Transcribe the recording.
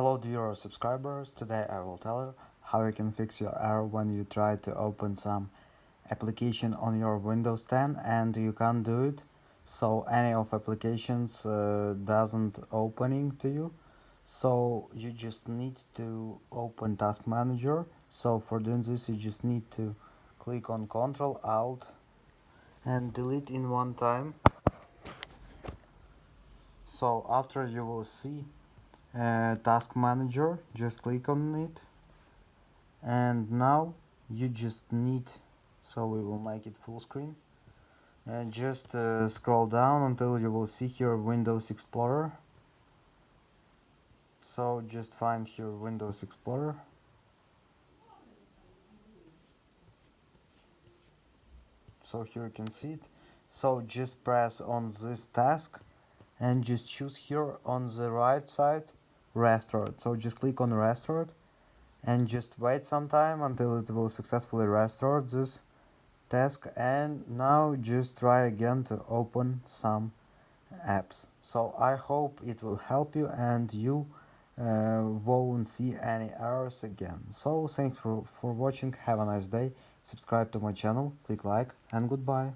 Hello dear subscribers, today I will tell you how you can fix your error when you try to open some application on your Windows 10 and you can't do it. So any of applications doesn't opening to you. So you just need to open Task Manager. So for doing this you just need to click on Ctrl Alt and delete in one time. So after you will see Task Manager, just click on it, and now you just need, so we will make it full screen, and just scroll down until you will see here Windows Explorer. So just find here Windows Explorer, so here you can see it. So just press on this task and just choose here on the right side Restore. So just click on Restore and just wait some time until it will successfully restore this task, and now just try again to open some apps. So I hope it will help you and you won't see any errors again. So thanks for watching, have a nice day, subscribe to my channel, click like, and goodbye.